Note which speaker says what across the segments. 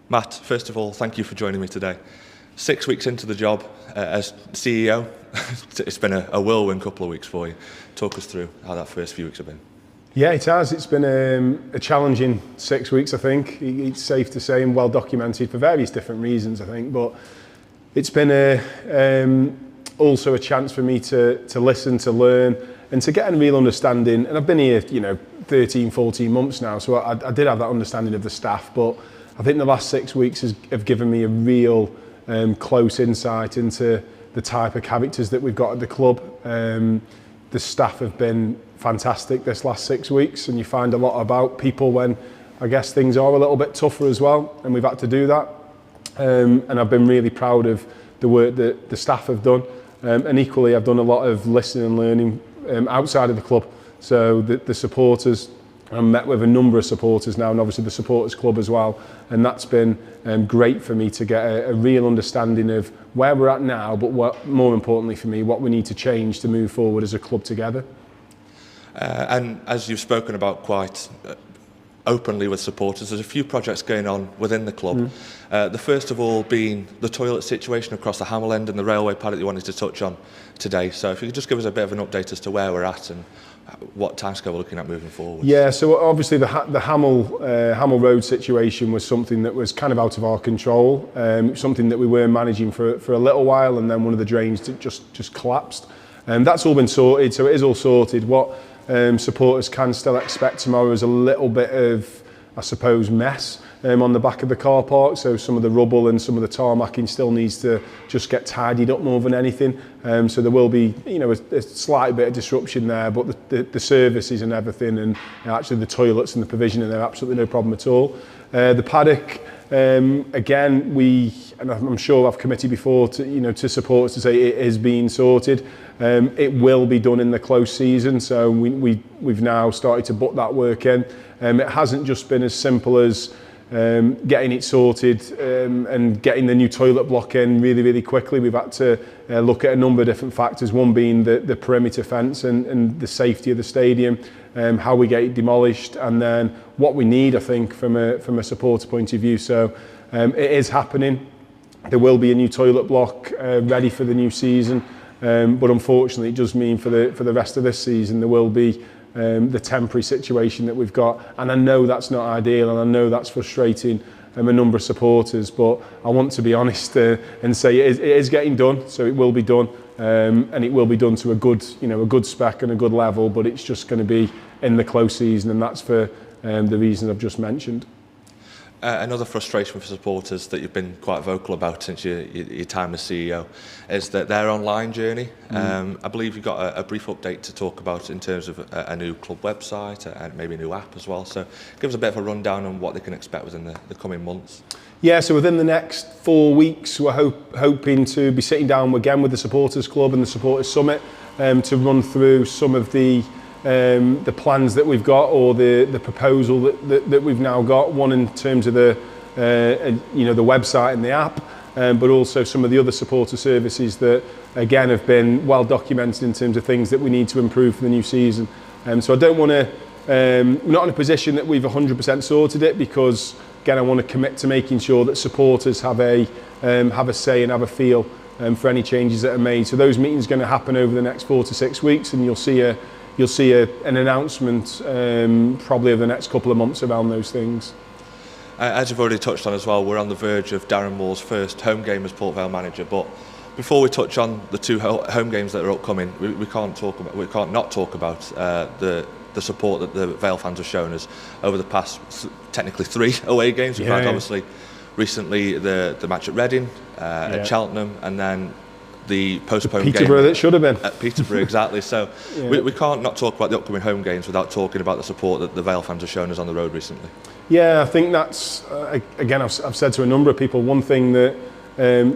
Speaker 1: Matt, first of all, thank you for joining me today. 6 weeks into the job as CEO, it's been a whirlwind couple of weeks for you. Talk us through how that first few weeks have been.
Speaker 2: Yeah, it has. It's been a challenging 6 weeks, I think. It's safe to say, and well documented for various different reasons, I think. But it's been also a chance for me to listen, to learn, and to get a real understanding. And I've been here, 13, 14 months now, so I did have that understanding of the staff. But I think the last 6 weeks have given me a real close insight into the type of characters that we've got at the club. The staff have been fantastic this last 6 weeks, and you find a lot about people when I guess things are a little bit tougher as well, and we've had to do that. And I've been really proud of the work that the staff have done, and equally I've done a lot of listening and learning outside of the club. So the supporters, I've met with a number of supporters now, and obviously the supporters club as well, and that's been great for me to get a real understanding of where we're at now, but more importantly for me, what we need to change to move forward as a club together.
Speaker 1: And as you've spoken about quite openly with supporters, there's a few projects going on within the club. The first of all being the toilet situation across the Hamel end and the railway paddock you wanted to touch on today. So if you could just give us a bit of an update as to where we're at and what timescale we're looking at moving forward.
Speaker 2: Yeah, so obviously the Hamel Road situation was something that was kind of out of our control, something that we were managing for a little while, and then one of the drains just collapsed. And that's all been sorted, so it is all sorted. What supporters can still expect tomorrow is a little bit of, I suppose, mess on the back of the car park. So some of the rubble and some of the tarmacking still needs to just get tidied up more than anything. So there will be, a slight bit of disruption there, but the services and everything, and actually the toilets and the provision, and they're absolutely no problem at all. The paddock, again, and I'm sure I've committed before to supporters to say it is being sorted. It will be done in the close season, so we've now started to book that work in. It hasn't just been as simple as getting it sorted and getting the new toilet block in really, really quickly. We've had to look at a number of different factors, one being the perimeter fence and the safety of the stadium, how we get it demolished, and then what we need, I think, from a supporter point of view. So it is happening. There will be a new toilet block ready for the new season, but unfortunately it does mean for the rest of this season there will be the temporary situation that we've got, and I know that's not ideal, and I know that's frustrating a number of supporters, but I want to be honest and say it is getting done, so it will be done, and it will be done to a good spec and a good level, but it's just going to be in the close season, and that's for the reasons I've just mentioned.
Speaker 1: Another frustration for supporters that you've been quite vocal about since your time as CEO is that their online journey. I believe you've got a brief update to talk about in terms of a new club website and maybe a new app as well. So give us a bit of a rundown on what they can expect within the coming months.
Speaker 2: Yeah, so within the next 4 weeks, we're hoping to be sitting down again with the supporters club and the supporters summit to run through some of the plans that we've got, or the proposal that we've now got, one in terms of the website and the app, but also some of the other supporter services that again have been well documented in terms of things that we need to improve for the new season. So I don't want to, we're not in a position that we've 100% sorted it, because again I want to commit to making sure that supporters have a say and have a feel for any changes that are made. So those meetings are going to happen over the next 4 to 6 weeks, and you'll see an announcement probably over the next couple of months around those things.
Speaker 1: As you've already touched on as well, we're on the verge of Darren Moore's first home game as Port Vale manager. But before we touch on the 2 home games that are upcoming, we can't not talk about the support that the Vale fans have shown us over the past technically 3 away games. We've had obviously recently the match at Reading, at Cheltenham, and then the postponed game.
Speaker 2: Peterborough that should have been.
Speaker 1: At Peterborough, exactly. So we can't not talk about the upcoming home games without talking about the support that the Vale fans have shown us on the road recently.
Speaker 2: Yeah, I think that's, again, I've said to a number of people, one thing that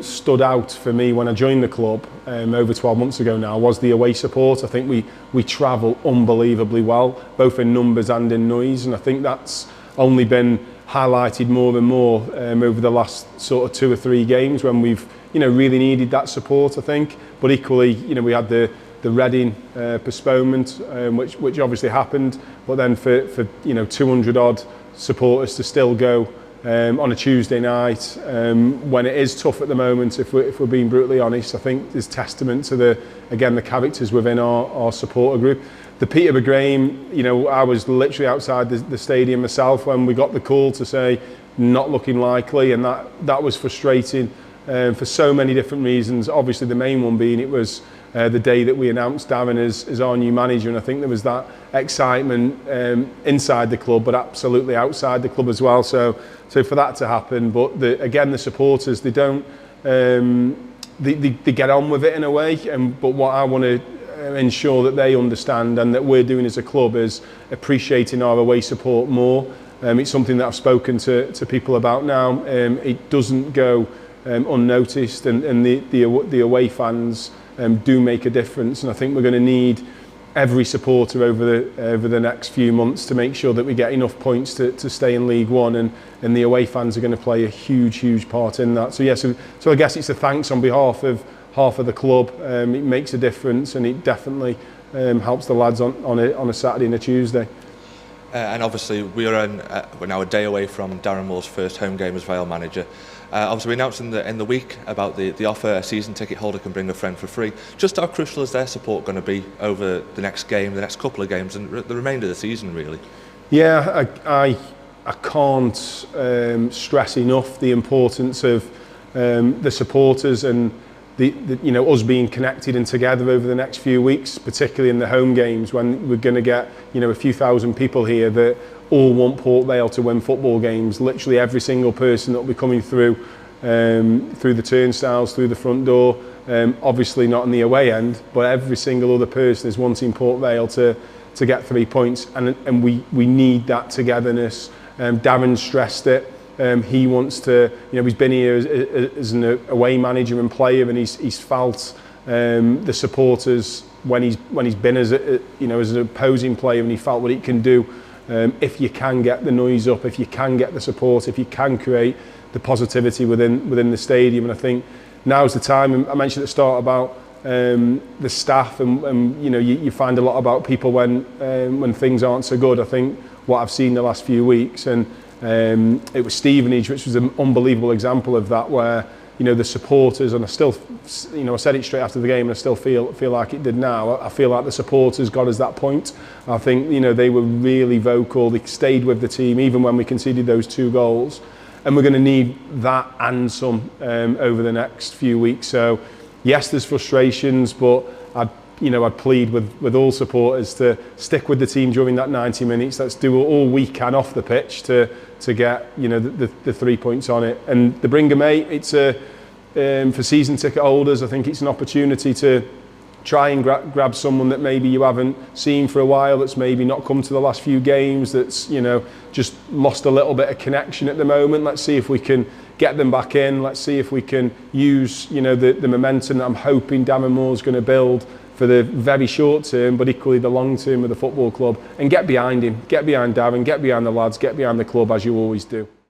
Speaker 2: stood out for me when I joined the club over 12 months ago now was the away support. I think we travel unbelievably well, both in numbers and in noise, and I think that's only been highlighted more and more over the last sort of 2 or 3 games when we've really needed that support, I think. But equally, we had the Reading postponement, which obviously happened. But then for 200 odd supporters to still go on a Tuesday night, when it is tough at the moment, if we're being brutally honest, I think is testament to the characters within our supporter group. The Peterborough game, you know, I was literally outside the stadium myself when we got the call to say not looking likely, and that was frustrating for so many different reasons. Obviously, the main one being it was the day that we announced Darren as our new manager, and I think there was that excitement inside the club, but absolutely outside the club as well. So for that to happen, but the supporters, they don't, they get on with it in a way. But what I want to ensure that they understand and that we're doing as a club is appreciating our away support more. It's something that I've spoken to people about now. It doesn't go unnoticed, and the away fans do make a difference, and I think we're going to need every supporter over the next few months to make sure that we get enough points to stay in League One, and the away fans are going to play a huge part in that. So yeah, so I guess it's a thanks on behalf of half of the club. It makes a difference, and it definitely helps the lads on a Saturday and a Tuesday.
Speaker 1: And obviously we're now a day away from Darren Moore's first home game as Vale manager. Obviously we announced in the week about the offer a season ticket holder can bring a friend for free. Just how crucial is their support going to be over the next game, the next couple of games, and the remainder of the season really? Yeah,
Speaker 2: I can't stress enough the importance of the supporters and you know, us being connected and together over the next few weeks, particularly in the home games when we're going to get, you know, a few thousand people here that all want Port Vale to win football games. Literally every single person that will be coming through the turnstiles, through the front door, obviously not on the away end, but every single other person is wanting Port Vale to get 3 points, and we need that togetherness. Darren stressed it. He wants to, you know, he's been here as an away manager and player, and he's felt the supporters when he's been as an opposing player, and he felt what he can do if you can get the noise up, if you can get the support, if you can create the positivity within the stadium. And I think now's the time. And I mentioned at the start about the staff, and you know, you find a lot about people when things aren't so good. I think what I've seen the last few weeks, and it was Stevenage, which was an unbelievable example of that, where, you know, the supporters, and I still, you know, I said it straight after the game, and I still feel like it did now. I feel like the supporters got us that point. I think, you know, they were really vocal. They stayed with the team even when we conceded those 2 goals, and we're going to need that and some over the next few weeks. So yes, there's frustrations, but I'd plead with all supporters to stick with the team during that 90 minutes. Let's do all we can off the pitch to get, you know, the 3 points on it. And the Bringer Mate, it's for season ticket holders, I think it's an opportunity to try and grab someone that maybe you haven't seen for a while, that's maybe not come to the last few games, that's, you know, just lost a little bit of connection at the moment. Let's see if we can get them back in. Let's see if we can use, you know, the momentum that I'm hoping Darren Moore's going to build for the very short term, but equally the long term of the football club, and get behind him, get behind Darren, get behind the lads, get behind the club, as you always do.